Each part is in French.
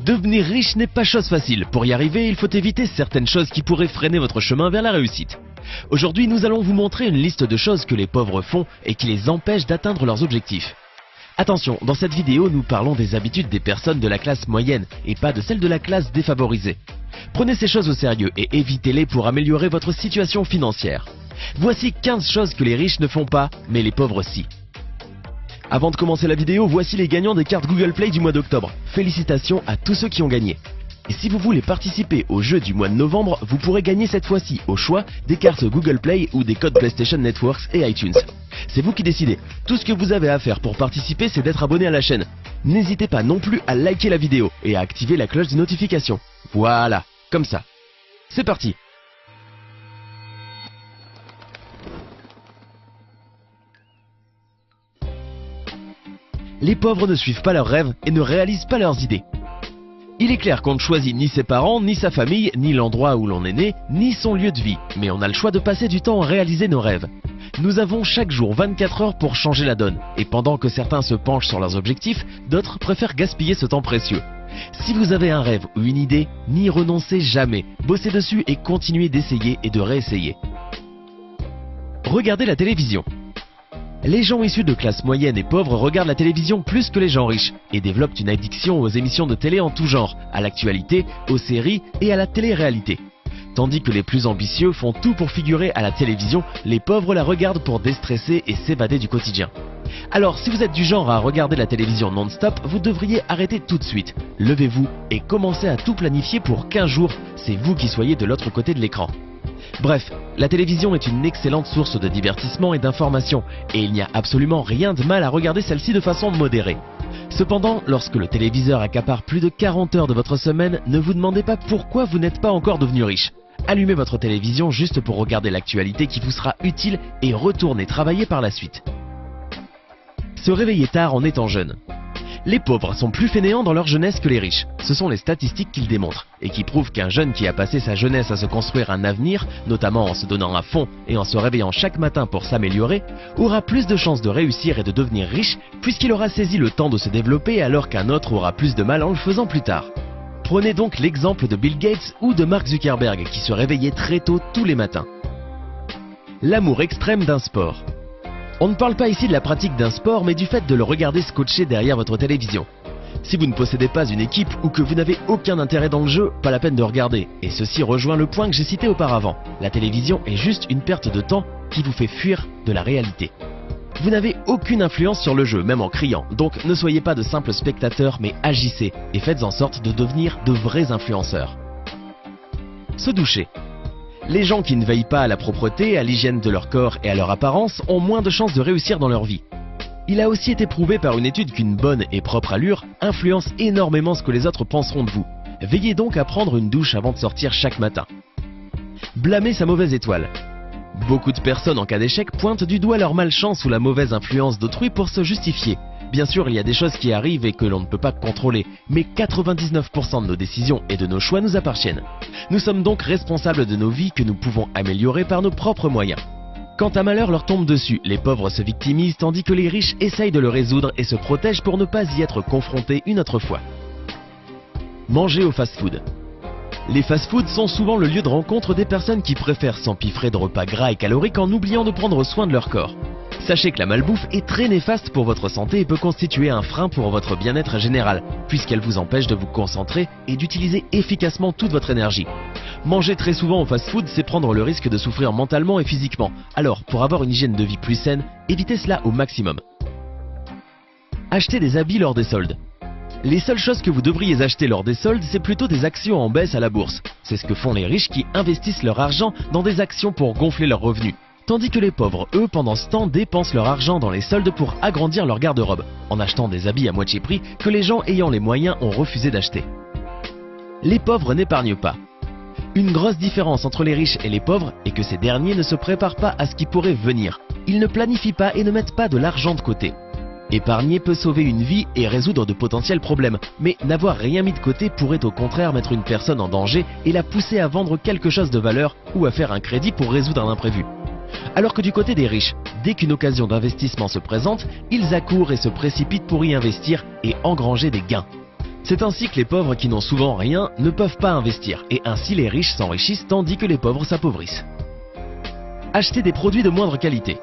Devenir riche n'est pas chose facile. Pour y arriver, il faut éviter certaines choses qui pourraient freiner votre chemin vers la réussite. Aujourd'hui, nous allons vous montrer une liste de choses que les pauvres font et qui les empêchent d'atteindre leurs objectifs. Attention, dans cette vidéo, nous parlons des habitudes des personnes de la classe moyenne et pas de celles de la classe défavorisée. Prenez ces choses au sérieux et évitez-les pour améliorer votre situation financière. Voici 15 choses que les riches ne font pas, mais les pauvres si. Avant de commencer la vidéo, voici les gagnants des cartes Google Play du mois d'octobre. Félicitations à tous ceux qui ont gagné. Et si vous voulez participer au jeu du mois de novembre, vous pourrez gagner cette fois-ci, au choix, des cartes Google Play ou des codes PlayStation Networks et iTunes. C'est vous qui décidez. Tout ce que vous avez à faire pour participer, c'est d'être abonné à la chaîne. N'hésitez pas non plus à liker la vidéo et à activer la cloche de notification. Voilà, comme ça. C'est parti! Les pauvres ne suivent pas leurs rêves et ne réalisent pas leurs idées. Il est clair qu'on ne choisit ni ses parents, ni sa famille, ni l'endroit où l'on est né, ni son lieu de vie, mais on a le choix de passer du temps à réaliser nos rêves. Nous avons chaque jour 24 heures pour changer la donne, et pendant que certains se penchent sur leurs objectifs, d'autres préfèrent gaspiller ce temps précieux. Si vous avez un rêve ou une idée, n'y renoncez jamais, bossez dessus et continuez d'essayer et de réessayer. Regardez la télévision. Les gens issus de classes moyennes et pauvres regardent la télévision plus que les gens riches et développent une addiction aux émissions de télé en tout genre, à l'actualité, aux séries et à la télé-réalité. Tandis que les plus ambitieux font tout pour figurer à la télévision, les pauvres la regardent pour déstresser et s'évader du quotidien. Alors si vous êtes du genre à regarder la télévision non-stop, vous devriez arrêter tout de suite. Levez-vous et commencez à tout planifier pour 15 jours, c'est vous qui soyez de l'autre côté de l'écran. Bref, la télévision est une excellente source de divertissement et d'information, et il n'y a absolument rien de mal à regarder celle-ci de façon modérée. Cependant, lorsque le téléviseur accapare plus de 40 heures de votre semaine, ne vous demandez pas pourquoi vous n'êtes pas encore devenu riche. Allumez votre télévision juste pour regarder l'actualité qui vous sera utile et retournez travailler par la suite. Se réveiller tard en étant jeune. Les pauvres sont plus fainéants dans leur jeunesse que les riches. Ce sont les statistiques qui le démontrent et qui prouvent qu'un jeune qui a passé sa jeunesse à se construire un avenir, notamment en se donnant à fond et en se réveillant chaque matin pour s'améliorer, aura plus de chances de réussir et de devenir riche puisqu'il aura saisi le temps de se développer alors qu'un autre aura plus de mal en le faisant plus tard. Prenez donc l'exemple de Bill Gates ou de Mark Zuckerberg qui se réveillaient très tôt tous les matins. L'amour extrême d'un sport. On ne parle pas ici de la pratique d'un sport, mais du fait de le regarder scotché derrière votre télévision. Si vous ne possédez pas une équipe ou que vous n'avez aucun intérêt dans le jeu, pas la peine de regarder. Et ceci rejoint le point que j'ai cité auparavant. La télévision est juste une perte de temps qui vous fait fuir de la réalité. Vous n'avez aucune influence sur le jeu, même en criant. Donc ne soyez pas de simples spectateurs, mais agissez et faites en sorte de devenir de vrais influenceurs. Se doucher. Les gens qui ne veillent pas à la propreté, à l'hygiène de leur corps et à leur apparence ont moins de chances de réussir dans leur vie. Il a aussi été prouvé par une étude qu'une bonne et propre allure influence énormément ce que les autres penseront de vous. Veillez donc à prendre une douche avant de sortir chaque matin. Blâmer sa mauvaise étoile. Beaucoup de personnes en cas d'échec pointent du doigt leur malchance ou la mauvaise influence d'autrui pour se justifier. Bien sûr, il y a des choses qui arrivent et que l'on ne peut pas contrôler, mais 99% de nos décisions et de nos choix nous appartiennent. Nous sommes donc responsables de nos vies que nous pouvons améliorer par nos propres moyens. Quand un malheur leur tombe dessus, les pauvres se victimisent tandis que les riches essayent de le résoudre et se protègent pour ne pas y être confrontés une autre fois. Manger au fast-food. Les fast-foods sont souvent le lieu de rencontre des personnes qui préfèrent s'empiffrer de repas gras et caloriques en oubliant de prendre soin de leur corps. Sachez que la malbouffe est très néfaste pour votre santé et peut constituer un frein pour votre bien-être général, puisqu'elle vous empêche de vous concentrer et d'utiliser efficacement toute votre énergie. Manger très souvent au fast-food, c'est prendre le risque de souffrir mentalement et physiquement. Alors, pour avoir une hygiène de vie plus saine, évitez cela au maximum. Acheter des habits lors des soldes. Les seules choses que vous devriez acheter lors des soldes, c'est plutôt des actions en baisse à la bourse. C'est ce que font les riches qui investissent leur argent dans des actions pour gonfler leurs revenus. Tandis que les pauvres, eux, pendant ce temps, dépensent leur argent dans les soldes pour agrandir leur garde-robe, en achetant des habits à moitié prix que les gens ayant les moyens ont refusé d'acheter. Les pauvres n'épargnent pas. Une grosse différence entre les riches et les pauvres est que ces derniers ne se préparent pas à ce qui pourrait venir. Ils ne planifient pas et ne mettent pas de l'argent de côté. Épargner peut sauver une vie et résoudre de potentiels problèmes, mais n'avoir rien mis de côté pourrait au contraire mettre une personne en danger et la pousser à vendre quelque chose de valeur ou à faire un crédit pour résoudre un imprévu. Alors que du côté des riches, dès qu'une occasion d'investissement se présente, ils accourent et se précipitent pour y investir et engranger des gains. C'est ainsi que les pauvres qui n'ont souvent rien ne peuvent pas investir, et ainsi les riches s'enrichissent tandis que les pauvres s'appauvrissent. Acheter des produits de moindre qualité.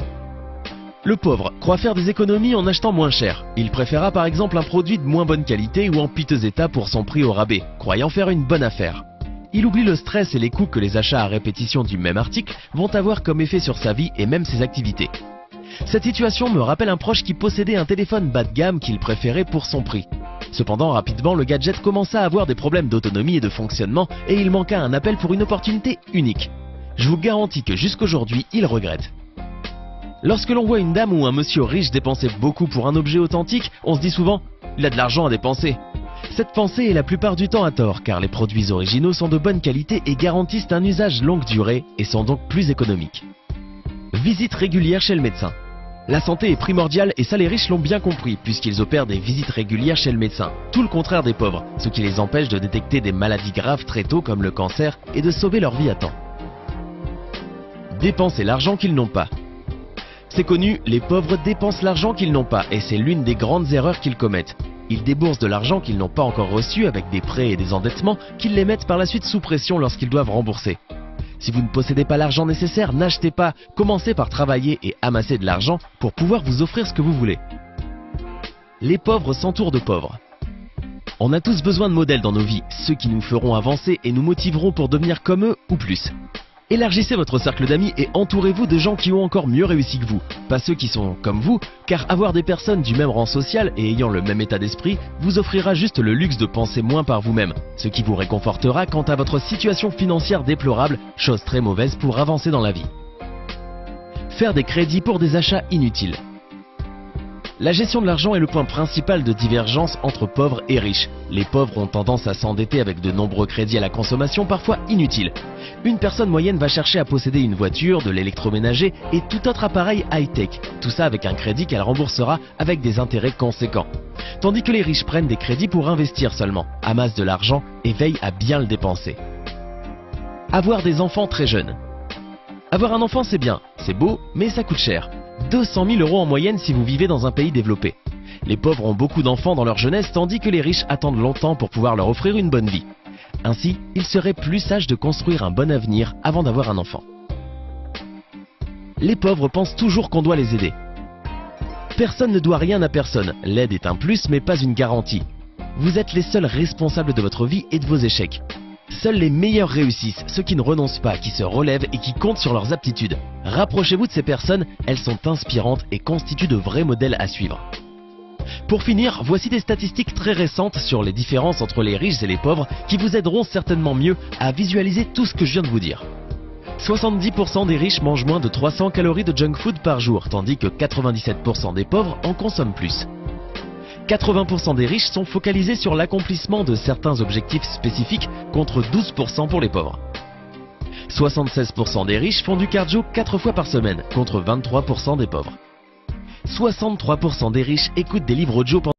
Le pauvre croit faire des économies en achetant moins cher. Il préférera par exemple un produit de moins bonne qualité ou en piteux état pour son prix au rabais, croyant faire une bonne affaire. Il oublie le stress et les coûts que les achats à répétition du même article vont avoir comme effet sur sa vie et même ses activités. Cette situation me rappelle un proche qui possédait un téléphone bas de gamme qu'il préférait pour son prix. Cependant, rapidement, le gadget commença à avoir des problèmes d'autonomie et de fonctionnement et il manqua un appel pour une opportunité unique. Je vous garantis que jusqu'aujourd'hui, il regrette. Lorsque l'on voit une dame ou un monsieur riche dépenser beaucoup pour un objet authentique, on se dit souvent « il a de l'argent à dépenser ». Cette pensée est la plupart du temps à tort, car les produits originaux sont de bonne qualité et garantissent un usage longue durée et sont donc plus économiques. Visite régulière chez le médecin. La santé est primordiale et ça les riches l'ont bien compris, puisqu'ils opèrent des visites régulières chez le médecin, tout le contraire des pauvres, ce qui les empêche de détecter des maladies graves très tôt comme le cancer et de sauver leur vie à temps. Dépenser l'argent qu'ils n'ont pas. C'est connu, les pauvres dépensent l'argent qu'ils n'ont pas et c'est l'une des grandes erreurs qu'ils commettent. Ils déboursent de l'argent qu'ils n'ont pas encore reçu avec des prêts et des endettements qu'ils les mettent par la suite sous pression lorsqu'ils doivent rembourser. Si vous ne possédez pas l'argent nécessaire, n'achetez pas, commencez par travailler et amasser de l'argent pour pouvoir vous offrir ce que vous voulez. Les pauvres s'entourent de pauvres. On a tous besoin de modèles dans nos vies, ceux qui nous feront avancer et nous motiveront pour devenir comme eux ou plus. Élargissez votre cercle d'amis et entourez-vous de gens qui ont encore mieux réussi que vous, pas ceux qui sont comme vous, car avoir des personnes du même rang social et ayant le même état d'esprit vous offrira juste le luxe de penser moins par vous-même, ce qui vous réconfortera quant à votre situation financière déplorable, chose très mauvaise pour avancer dans la vie. Faire des crédits pour des achats inutiles. La gestion de l'argent est le point principal de divergence entre pauvres et riches. Les pauvres ont tendance à s'endetter avec de nombreux crédits à la consommation parfois inutiles. Une personne moyenne va chercher à posséder une voiture, de l'électroménager et tout autre appareil high-tech. Tout ça avec un crédit qu'elle remboursera avec des intérêts conséquents. Tandis que les riches prennent des crédits pour investir seulement, amassent de l'argent et veillent à bien le dépenser. Avoir des enfants très jeunes. Avoir un enfant c'est bien, c'est beau, mais ça coûte cher. 200 000 € en moyenne si vous vivez dans un pays développé. Les pauvres ont beaucoup d'enfants dans leur jeunesse tandis que les riches attendent longtemps pour pouvoir leur offrir une bonne vie. Ainsi, il serait plus sage de construire un bon avenir avant d'avoir un enfant. Les pauvres pensent toujours qu'on doit les aider. Personne ne doit rien à personne, l'aide est un plus mais pas une garantie. Vous êtes les seuls responsables de votre vie et de vos échecs. Seuls les meilleurs réussissent, ceux qui ne renoncent pas, qui se relèvent et qui comptent sur leurs aptitudes. Rapprochez-vous de ces personnes, elles sont inspirantes et constituent de vrais modèles à suivre. Pour finir, voici des statistiques très récentes sur les différences entre les riches et les pauvres qui vous aideront certainement mieux à visualiser tout ce que je viens de vous dire. 70% des riches mangent moins de 300 calories de junk food par jour, tandis que 97% des pauvres en consomment plus. 80% des riches sont focalisés sur l'accomplissement de certains objectifs spécifiques contre 12% pour les pauvres. 76% des riches font du cardio 4 fois par semaine contre 23% des pauvres. 63% des riches écoutent des livres audio pendant